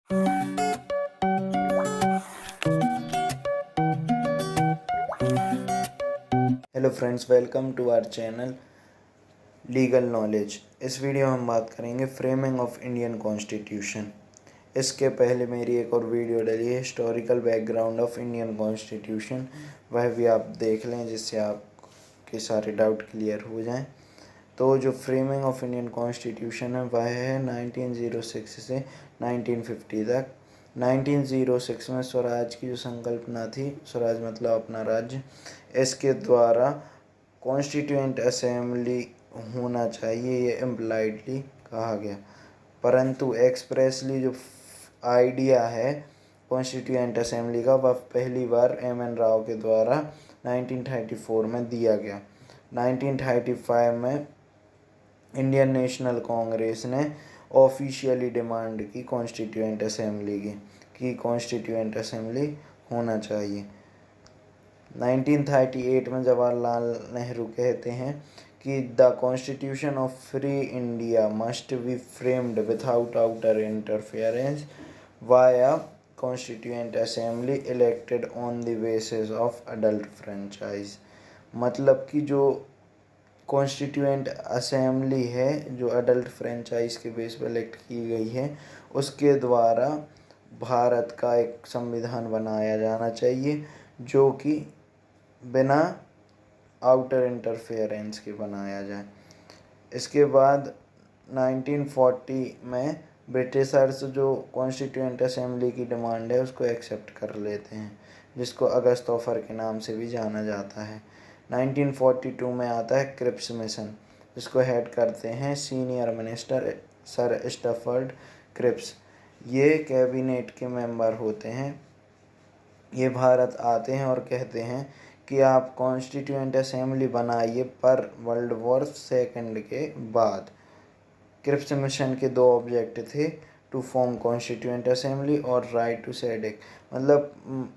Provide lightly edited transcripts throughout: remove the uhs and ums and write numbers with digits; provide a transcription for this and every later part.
Hello friends, welcome to our channel legal knowledge. इस video में हम बात करेंगे फ्रेमिंग ऑफ इंडियन कॉन्स्टिट्यूशन। इसके पहले मेरी एक और वीडियो डली है historical background of Indian constitution, वह भी आप देख लें जिससे आपके सारे डाउट क्लियर हो जाएं। तो जो फ्रेमिंग ऑफ इंडियन कॉन्स्टिट्यूशन है वह है 1906 से 1950 तक। 1906 में स्वराज की जो संकल्पना थी, स्वराज मतलब अपना राज्य, इसके द्वारा कॉन्स्टिट्यूएंट असेंबली होना चाहिए, ये इम्प्लाइडली कहा गया। परंतु एक्सप्रेसली जो आइडिया है कॉन्स्टिट्यूएंट असेंबली का वह पहली बार एम.एन. राव के द्वारा 1934 में दिया गया। 1935 में इंडियन नेशनल कांग्रेस ने ऑफिशियली डिमांड की कॉन्स्टिट्यूएंट असेंबली की कॉन्स्टिट्यूएंट असेंबली होना चाहिए। 1938 में जवाहरलाल नेहरू कहते हैं कि the constitution of free India must be framed without outer interference via constituent assembly elected on the basis of adult franchise. मतलब कि जो कॉन्स्टिट्यूएंट असेंबली है, जो अडल्ट फ्रेंचाइज के बेस पर इलेक्ट की गई है, उसके द्वारा भारत का एक संविधान बनाया जाना चाहिए जो कि बिना आउटर इंटरफेरेंस के बनाया जाए। इसके बाद 1940 में ब्रिटिशर्स जो कॉन्स्टिट्यूएंट असेंबली की डिमांड है उसको एक्सेप्ट कर लेते हैं, जिसको अगस्त ऑफर के नाम से भी जाना जाता है। 1942 में आता है क्रिप्स मिशन, जिसको हेड करते हैं सीनियर मिनिस्टर सर स्टफर्ड क्रिप्स। ये कैबिनेट के मेंबर होते हैं। ये भारत आते हैं और कहते हैं कि आप कॉन्स्टिट्यूएंट असेंबली बनाइए, पर वर्ल्ड वॉर सेकंड के बाद। क्रिप्स मिशन के दो ऑब्जेक्ट थे, टू फॉर्म कॉन्स्टिट्यूएंट असेंबली और राइट टू सेडिक, मतलब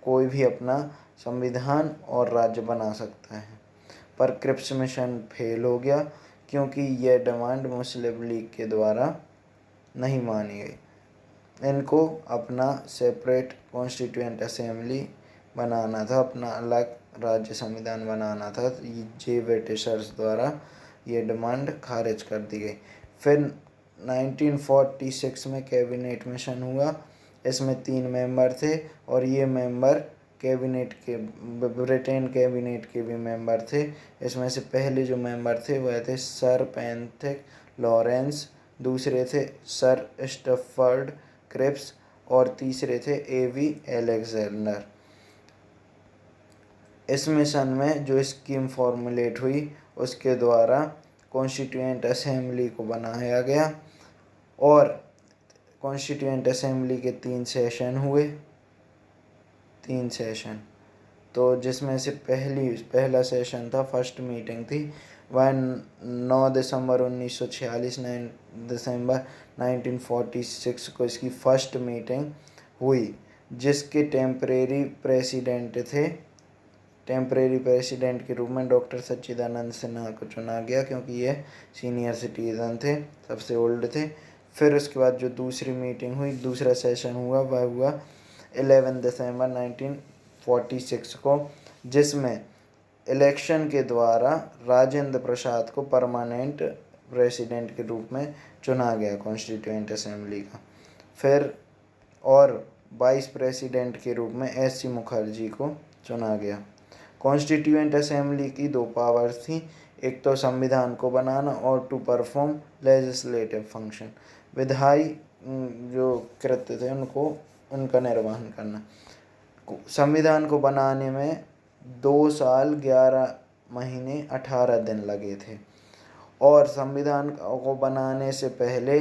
कोई भी अपना संविधान और राज्य बना सकता है। पर क्रिप्स मिशन फेल हो गया क्योंकि यह डिमांड मुस्लिम लीग के द्वारा नहीं मानी गई। इनको अपना सेपरेट कॉन्स्टिट्यूएंट असेंबली बनाना था, अपना अलग राज्य संविधान बनाना था। ये ब्रिटिशर्स द्वारा ये डिमांड खारिज कर दी गई। फिर 1946 में कैबिनेट मिशन हुआ। इसमें 3 मेंबर थे और ये मेंबर कैबिनेट के ब्रिटेन कैबिनेट के भी मेंबर थे। इसमें से पहले जो मेंबर थे वह थे सर पेंथिक लॉरेंस, दूसरे थे सर स्टफर्ड क्रिप्स और तीसरे थे ए.वी. अलेक्जेंडर। इस मिशन में जो स्कीम फॉर्मुलेट हुई उसके द्वारा कॉन्स्टिट्यूएंट असेंबली को बनाया गया और कॉन्स्टिट्यूएंट असेंबली के 3 सेशन हुए। 3 सेशन, तो जिसमें से पहला सेशन था, फर्स्ट मीटिंग थी, वह 9 दिसंबर 1946 9 दिसंबर 1946 को इसकी फर्स्ट मीटिंग हुई, जिसके टेम्परेरी प्रेसिडेंट के रूप में डॉक्टर सच्चिदानंद सिन्हा को चुना गया, क्योंकि ये सीनियर सिटीज़न थे, सबसे ओल्ड थे। फिर उसके बाद जो दूसरी मीटिंग हुई, दूसरा सेशन हुआ, वह हुआ 11 दिसंबर 1946 को, जिसमें इलेक्शन के द्वारा राजेंद्र प्रसाद को परमानेंट प्रेसिडेंट के रूप में चुना गया कॉन्स्टिट्यूएंट असेंबली का। फिर और वाइस प्रेसिडेंट के रूप में एस.सी. मुखर्जी को चुना गया। कॉन्स्टिट्यूएंट असेंबली की 2 पावर्स थी, एक तो संविधान को बनाना और टू परफॉर्म लेजिस्लेटिव फंक्शन, विधायी जो कृत्य थे उनका निर्वहन करना। संविधान को बनाने में 2 साल 11 महीने 18 दिन लगे थे और संविधान को बनाने से पहले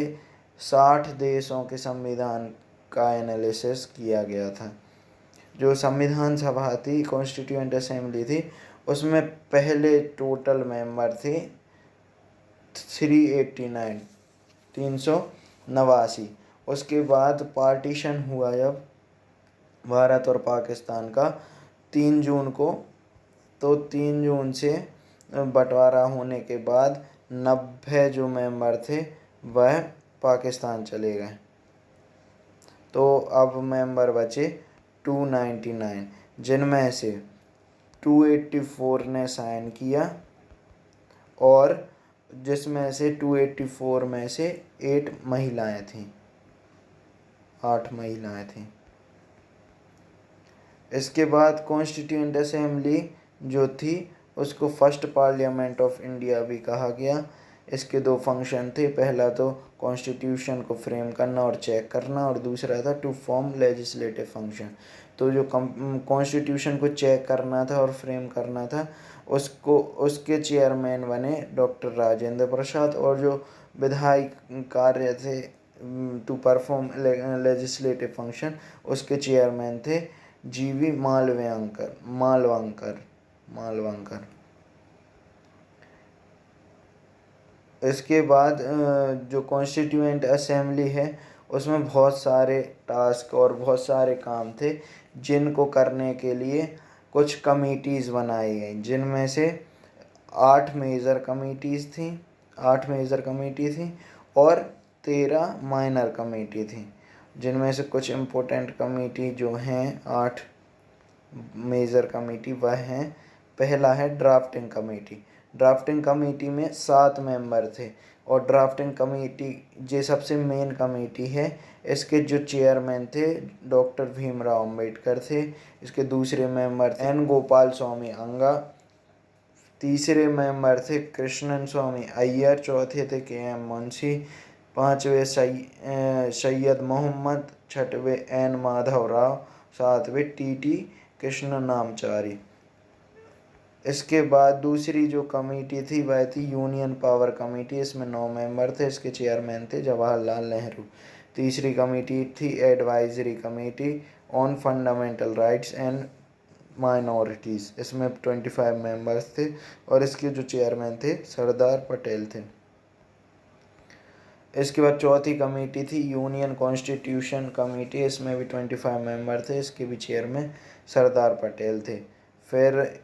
60 देशों के संविधान का एनालिसिस किया गया था। जो संविधान सभा थी, कॉन्स्टिट्यूएंट असेंबली थी, उसमें पहले टोटल मेंबर थे 389 389। उसके बाद पार्टीशन हुआ जब भारत और पाकिस्तान का 3 जून को, तो 3 जून से बंटवारा होने के बाद 90 जो मेंबर थे वह पाकिस्तान चले गए। तो अब मेंबर बचे 299, जिनमें से 284 ने साइन किया और जिसमें से 284 में से 8 महिलाएं थीं, 8 महिलाएं थीं। इसके बाद कॉन्स्टिट्यूएंट असेंबली जो थी उसको फर्स्ट पार्लियामेंट ऑफ इंडिया भी कहा गया। इसके दो फंक्शन थे, पहला तो कॉन्स्टिट्यूशन को फ्रेम करना और चेक करना, और दूसरा था टू फॉर्म लेजिस्लेटिव फंक्शन। तो जो कॉन्स्टिट्यूशन को चेक करना था और फ्रेम करना था उसको उसके चेयरमैन बने डॉक्टर राजेंद्र प्रसाद, और जो विधायी कार्य थे टू परफॉर्म लेजिस्लेटिव फंक्शन उसके चेयरमैन थे जीवी मालवंकर। इसके बाद जो कॉन्स्टिट्यूएंट असेंबली है उसमें बहुत सारे टास्क और बहुत सारे काम थे जिनको करने के लिए कुछ कमिटीज़ बनाई गई, जिनमें से 8 मेजर कमेटी थी और 13 माइनर कमेटी थी, जिनमें से कुछ इम्पोर्टेंट कमेटी जो हैं 8 मेजर कमेटी वह हैं। पहला है ड्राफ्टिंग कमेटी में 7 मेंबर थे, और ड्राफ्टिंग कमेटी ये सबसे मेन कमेटी है। इसके जो चेयरमैन थे डॉक्टर भीमराव अंबेडकर थे। इसके दूसरे मेंबर एन गोपाल स्वामी अंगा, तीसरे मेंबर थे कृष्णन स्वामी अय्यर, चौथे थे के एम मुंशी, पांचवे सैयद मोहम्मद, छठवें एन माधव राव, सातवें टी कृष्ण नामचारी। इसके बाद दूसरी जो कमेटी थी वह थी यूनियन पावर कमेटी। इसमें 9 मेंबर थे, इसके चेयरमैन थे जवाहरलाल नेहरू। तीसरी कमेटी थी advisory committee on fundamental rights and minorities. इसमें 25 मेंबर्स थे और इसके जो चेयरमैन थे सरदार पटेल थे। इसके बाद चौथी कमेटी थी यूनियन कॉन्स्टिट्यूशन कमेटी। इसमें भी 25 मेंबर थे, इसके भी चेयरमैन सरदार पटेल थे। फिर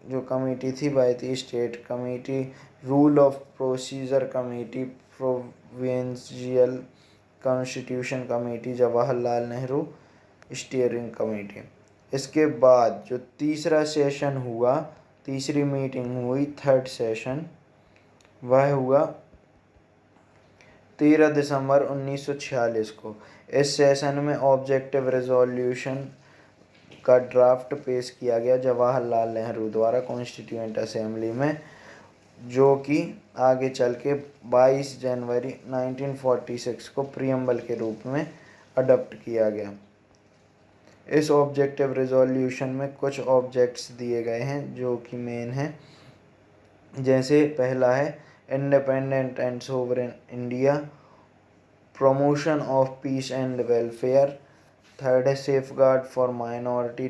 जो कमेटी थी वह थी state committee, rule of procedure committee, provincial constitution committee, Jawaharlal Nehru steering committee. इसके बाद जो तीसरा सेशन हुआ, तीसरी मीटिंग हुई, थर्ड सेशन, वह हुआ 13 दिसंबर 1946 को। इस सेशन में ऑब्जेक्टिव रेजोल्यूशन का ड्राफ्ट पेश किया गया जवाहरलाल नेहरू द्वारा कॉन्स्टिट्यूएंट असेंबली में, जो कि आगे चल के 22 जनवरी 1946 को प्रियम्बल के रूप में अडॉप्ट किया गया। इस ऑब्जेक्टिव रेजोल्यूशन में कुछ ऑब्जेक्ट्स दिए गए हैं जो कि मेन हैं, जैसे पहला है independent and sovereign India, promotion of peace and welfare. Third है safeguard for minority,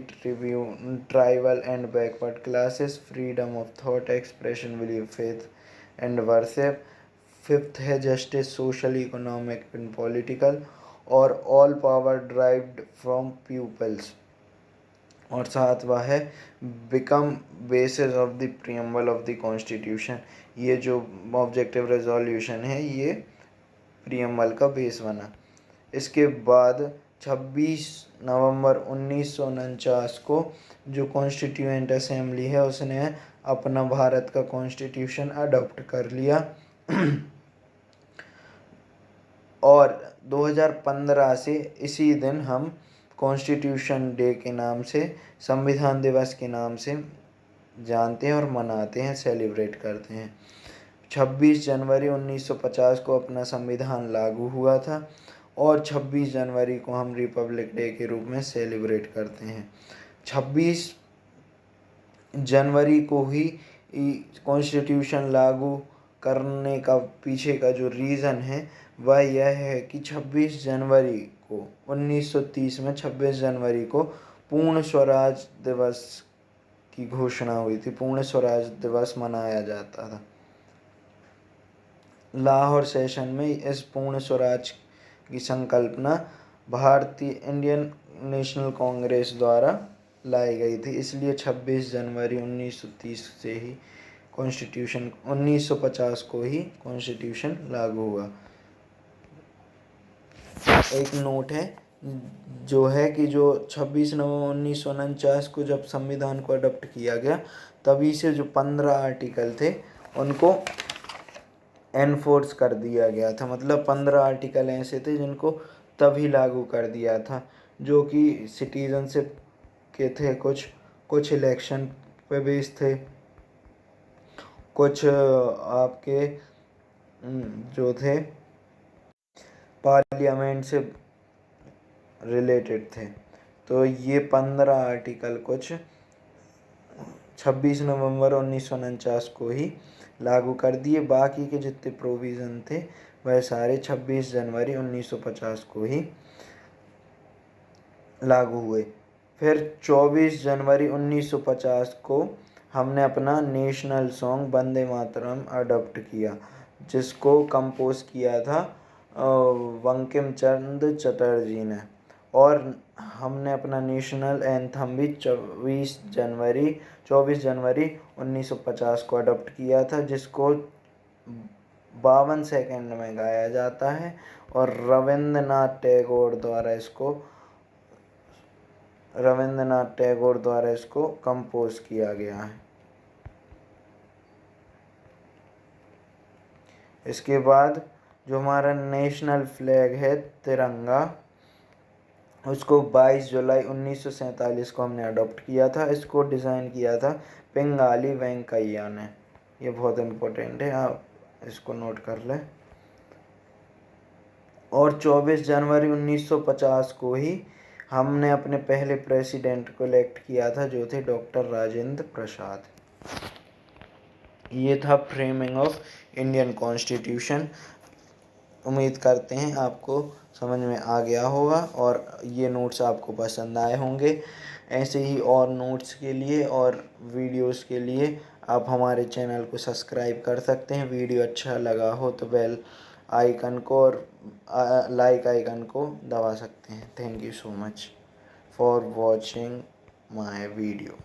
tribal and backward classes, freedom of thought, expression, believe, faith and worship. Fifth है justice, social, economic and political, और all power derived from peoples. और सातवां है become basis of the preamble of the constitution. ये जो objective resolution है ये preamble का बेस बना। इसके बाद 26 नवंबर 1949 को जो कॉन्स्टिट्यूएंट असेंबली है उसने अपना भारत का कॉन्स्टिट्यूशन अडॉप्ट कर लिया और 2015 से इसी दिन हम कॉन्स्टिट्यूशन डे के नाम से, संविधान दिवस के नाम से जानते हैं और मनाते हैं, सेलिब्रेट करते हैं। 26 जनवरी 1950 को अपना संविधान लागू हुआ था और 26 जनवरी को हम रिपब्लिक डे के रूप में सेलिब्रेट करते हैं। 26 जनवरी को ही कॉन्स्टिट्यूशन लागू करने का पीछे का जो रीज़न है वह यह है कि 26 जनवरी को 1930 में 26 जनवरी को पूर्ण स्वराज दिवस की घोषणा हुई थी। पूर्ण स्वराज दिवस मनाया जाता था। लाहौर सेशन में इस पूर्ण स्वराज की संकल्पना भारतीय इंडियन नेशनल कांग्रेस द्वारा लाई गई थी, इसलिए 26 जनवरी 1930 से ही कॉन्स्टिट्यूशन 1950 को ही कॉन्स्टिट्यूशन लागू हुआ। एक नोट है जो है कि जो 26 नवंबर 1949 को जब संविधान को अडॉप्ट किया गया, तभी से जो 15 आर्टिकल थे उनको एनफोर्स कर दिया गया था। मतलब 15 आर्टिकल ऐसे थे जिनको तभी लागू कर दिया था, जो कि सिटीजनशिप के थे, कुछ इलेक्शन पे बेस्ड थे, कुछ आपके जो थे पार्लियामेंट से रिलेटेड थे। तो ये 15 आर्टिकल कुछ 26 नवंबर 1949 को ही लागू कर दिए। बाकी के जितने प्रोविज़न थे वह सारे 26 जनवरी 1950 को ही लागू हुए। फिर 24 जनवरी 1950 को हमने अपना national song Vande Mataram adopt किया, जिसको कंपोज किया था बंकिम चंद्र चटर्जी ने। और हमने अपना नेशनल एंथम भी 24 जनवरी 1950 को अडॉप्ट किया था, जिसको 52 सेकंड में गाया जाता है और रविंद्रनाथ टैगोर द्वारा इसको कंपोज किया गया है। इसके बाद जो हमारा नेशनल फ्लैग है तिरंगा, उसको 22 जुलाई 1947 को हमने अडॉप्ट किया था। इसको डिज़ाइन किया था पिंगाली वेंकैया ने। ये बहुत इम्पोर्टेंट है, आप इसको नोट कर लें। और 24 जनवरी 1950 को ही हमने अपने पहले प्रेसिडेंट को इलेक्ट किया था, जो थे डॉक्टर राजेंद्र प्रसाद। ये था फ्रेमिंग ऑफ इंडियन कॉन्स्टिट्यूशन। उम्मीद करते हैं आपको समझ में आ गया होगा और ये नोट्स आपको पसंद आए होंगे। ऐसे ही और नोट्स के लिए और वीडियोस के लिए आप हमारे चैनल को सब्सक्राइब कर सकते हैं। वीडियो अच्छा लगा हो तो बेल आइकन को और लाइक आइकन को दबा सकते हैं। Thank you so much for watching my video.